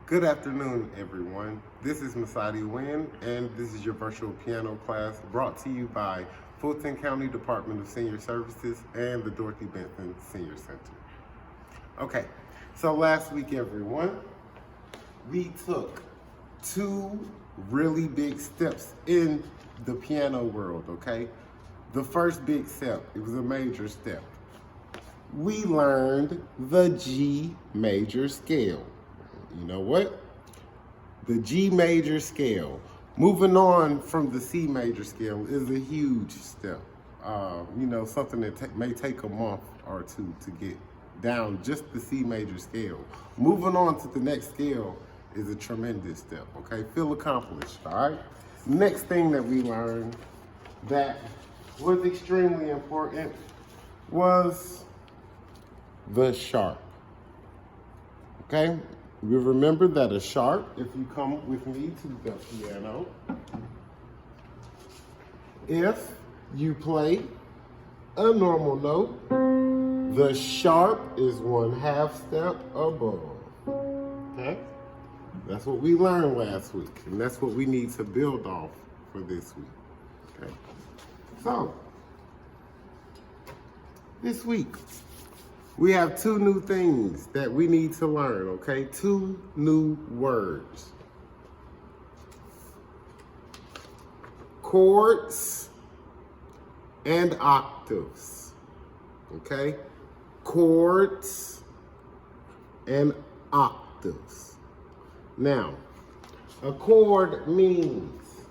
Good afternoon, everyone. This is Masadi Wynn, and this is your virtual piano class brought to you by Fulton County Department of Senior Services and the Dorothy Benton Senior Center. Okay, so last week, everyone, we took two really big steps in the piano world, okay? The first big step, it was a major step. We learned the G major scale. You know what? The G major scale. Moving on from the C major scale is a huge step. Something that may take a month or two to get down just the C major scale. Moving on to the next scale is a tremendous step, okay? Feel accomplished, all right? Next thing that we learned that was extremely important was the sharp, okay? You remember that a sharp, if you come with me to the piano, if you play a normal note, the sharp is 1/2 step above, okay? That's what we learned last week, and that's what we need to build off for this week, okay? So, this week, we have two new things that we need to learn, okay? Two new words. Chords and octaves, okay? Chords and octaves. Now, a chord means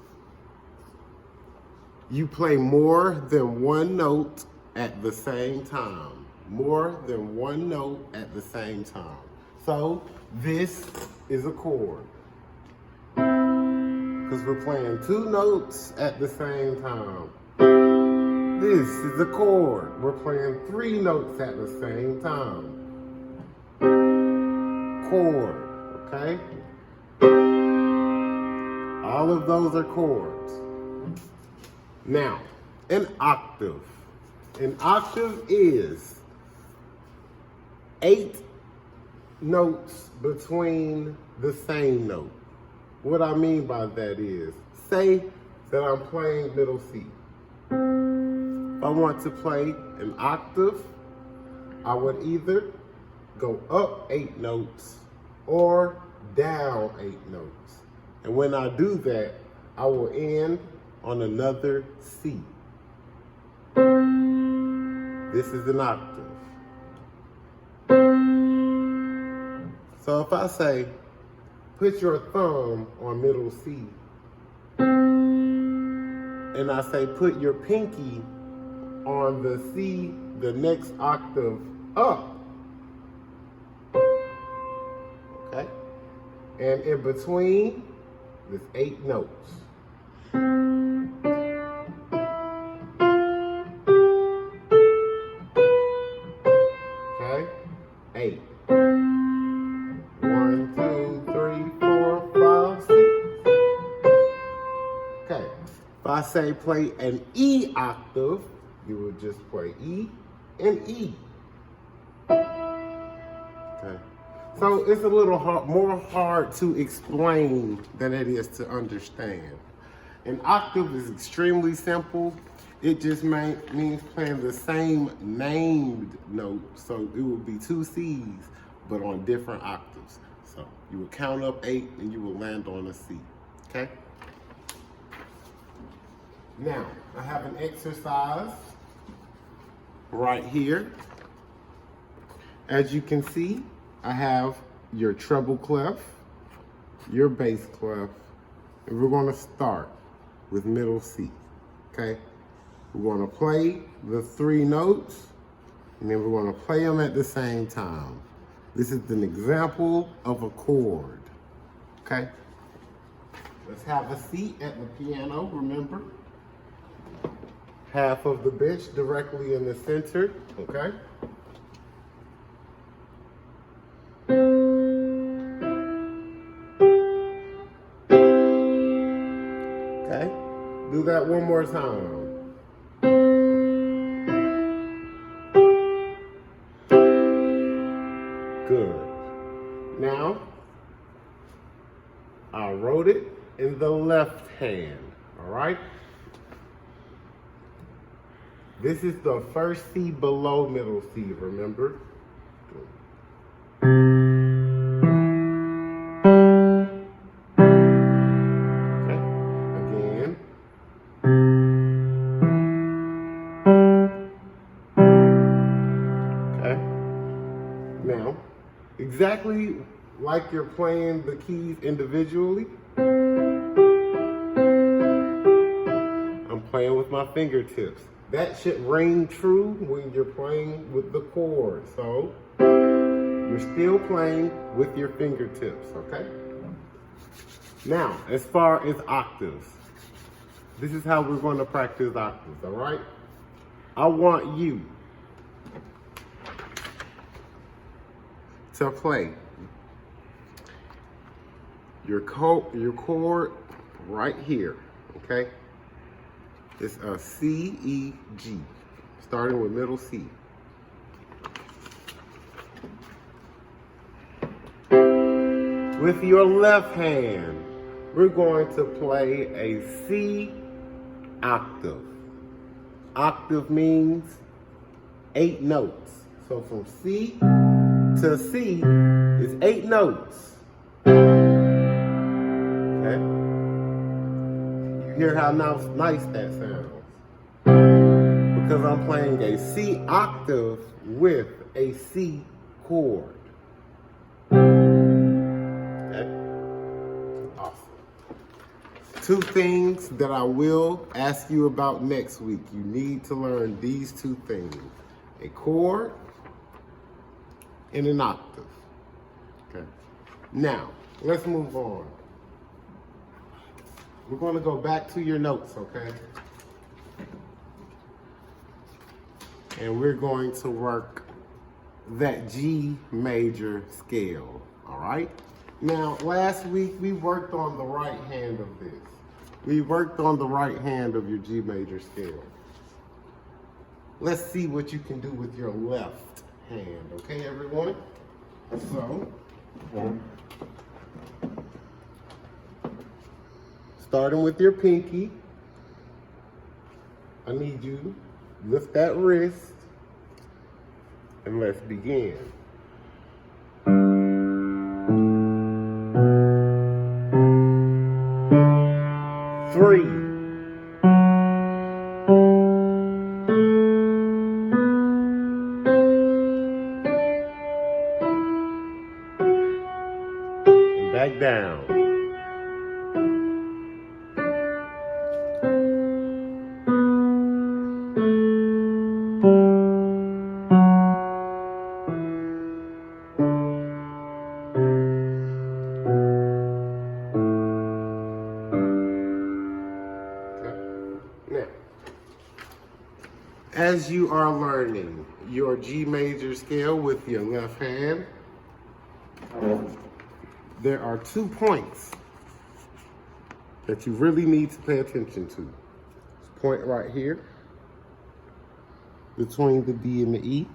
you play more than one note at the same time. More than one note at the same time. So this is a chord. Because we're playing two notes at the same time. This is a chord. We're playing three notes at the same time. Chord, okay? All of those are chords. Now, an octave. An octave is 8 notes between the same note. What I mean by that is, say that I'm playing middle C. If I want to play an octave, I would either go up 8 notes or down 8 notes. And when I do that, I will end on another C. This is an octave. So if I say, put your thumb on middle C, and I say, put your pinky on the C, the next octave up, okay? And in between, there's 8 notes. Okay? 8. 1, 2, 3, 4, 5, 6. Okay. If I say play an E octave, you would just play E and E. Okay. So it's a little more hard to explain than it is to understand. An octave is extremely simple. It just means playing the same named note. So it would be 2 C's, but on different octaves. So you will count up 8 and you will land on a C, okay? Now, I have an exercise right here. As you can see, I have your treble clef, your bass clef, and we're gonna start with middle C, okay? We're gonna play the 3 notes, and then we're gonna play them at the same time. This is an example of a chord, okay? Let's have a seat at the piano, remember? Half of the bench directly in the center, okay? Okay, do that one more time. Good. Now, I wrote it in the left hand, all right? This is the first C below middle C, remember? Okay, again. Okay, now, exactly like you're playing the keys individually, I'm playing with my fingertips. That should ring true when you're playing with the chord. So you're still playing with your fingertips, okay? Now, as far as octaves, this is how we're going to practice octaves, all right? I want you to play your chord right here, okay? It's a C, E, G, starting with middle C. With your left hand, we're going to play a C octave. Octave means 8 notes. So from C to C is 8 notes. Okay? You hear how nice that sounds? Because I'm playing a C octave with a C chord. Okay? Awesome. 2 things that I will ask you about next week. You need to learn these 2 things. A chord and an octave. Okay. Now, let's move on. We're going to go back to your notes, okay? And we're going to work that G major scale, all right? Now, last week we worked on the right hand of this. We worked on the right hand of your G major scale. Let's see what you can do with your left hand, okay, everyone? So, starting with your pinky, I need you to lift that wrist and let's begin. Three. And back down. As you are learning your G major scale with your left hand, there are 2 points that you really need to pay attention to. This point right here, between the D and the E,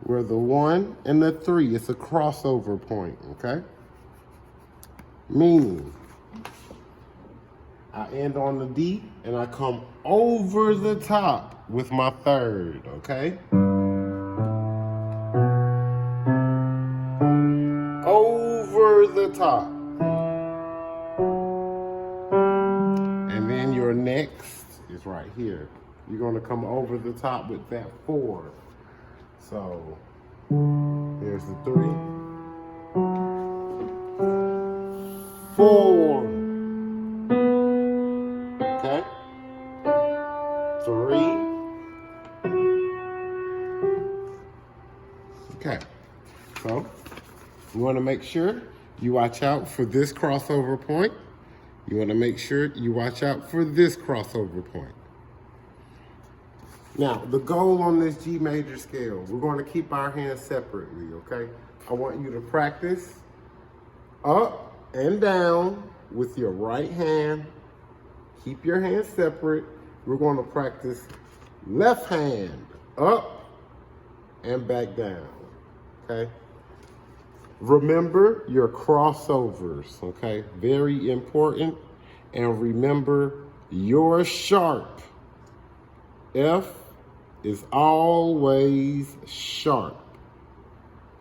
where the 1 and the 3, it's a crossover point, okay? Meaning, I end on the D and I come over the top with my 3rd, okay? Over the top. And then your next is right here. You're gonna come over the top with that 4. So, here's the 3. 4. Okay? 3. Okay. So, you want to make sure you watch out for this crossover point. You want to make sure you watch out for this crossover point. Now, the goal on this G major scale, we're going to keep our hands separately, okay? I want you to practice up and down with your right hand. Keep your hands separate. We're going to practice left hand up and back down, okay? Remember your crossovers, okay? Very important. And remember your sharp. F is always sharp,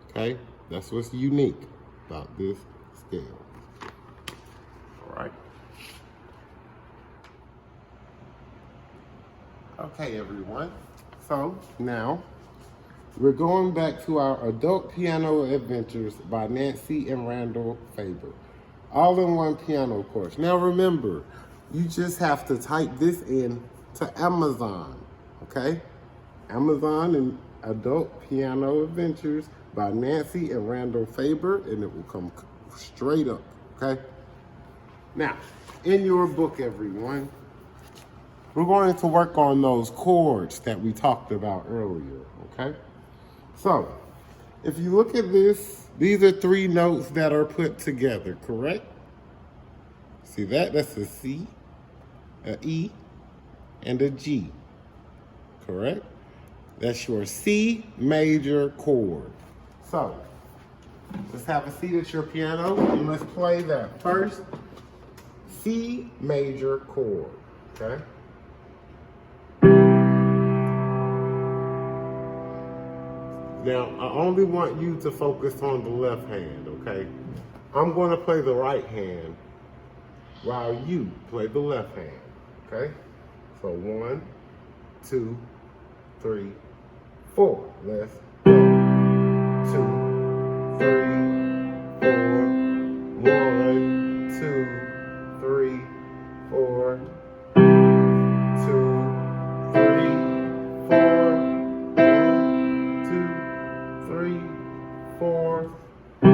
okay? That's what's unique about this scale. All right. Okay, everyone. So now we're going back to our Adult Piano Adventures by Nancy and Randall Faber. All-in-one piano course. Now remember, you just have to type this in to Amazon, okay? Amazon and Adult Piano Adventures by Nancy and Randall Faber, and it will come straight up, okay? Now, in your book, everyone, we're going to work on those chords that we talked about earlier, okay? So, if you look at this, these are 3 notes that are put together, correct? See that? That's a C, a E, and a G, correct? That's your C major chord. So, let's have a seat at your piano and let's play that first C major chord, okay? Now, I only want you to focus on the left hand, okay? I'm going to play the right hand while you play the left hand, okay? So 1, 2, 3, 4. Let's go. 2, 3, 4. 1, 2, 3, 4. 2, 3, 4. 3, 4, 2.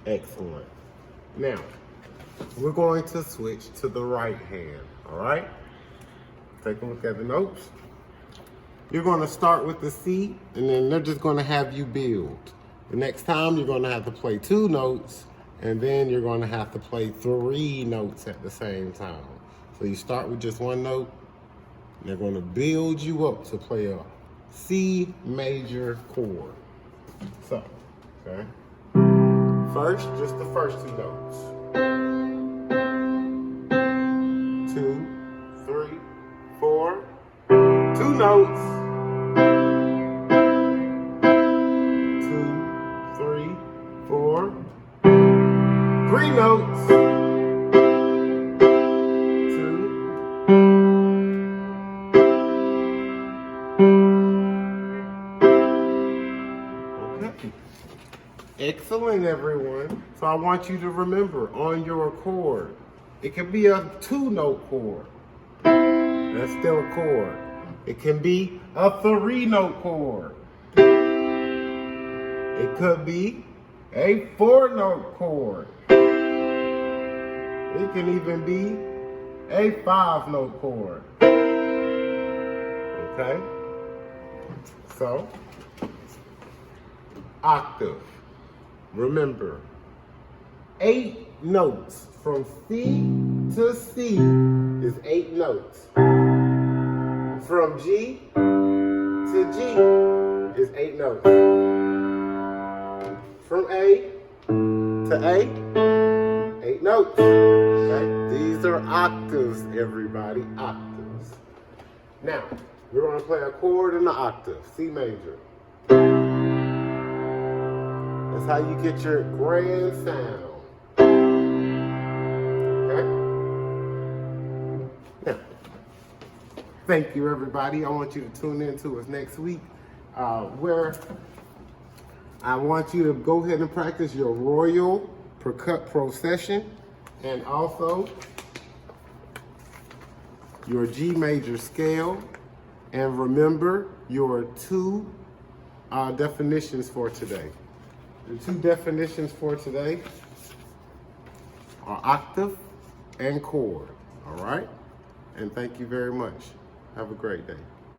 Excellent. Now, we're going to switch to the right hand, all right? Take a look at the notes. You're going to start with the C, and then they're just going to have you build. The next time, you're going to have to play 2 notes, and then you're going to have to play 3 notes at the same time. So you start with just 1 note, and they're going to build you up to play a C major chord. So, okay. First, just the first 2 notes. 2, 3, 4. 2 notes. 2, 3, 4. 3 notes. 2. Okay. Excellent, everyone. So I want you to remember on your chord, it can be a 2-note chord. That's still a chord. It can be a 3-note chord. It could be a 4-note chord. It can even be a 5-note chord. Okay? So, octave. Remember, 8 notes from C to C is 8 notes. From G to G is 8 notes. From A to A, 8 notes. Okay? These are octaves, everybody, octaves. Now, we're going to play a chord in the octave, C major. That's how you get your grand sound. Okay? Now, thank you, everybody. I want you to tune in to us next week, where I want you to go ahead and practice your royal procession and also your G major scale. And remember your 2 definitions for today. The 2 definitions for today are octave and chord. All right? And thank you very much. Have a great day.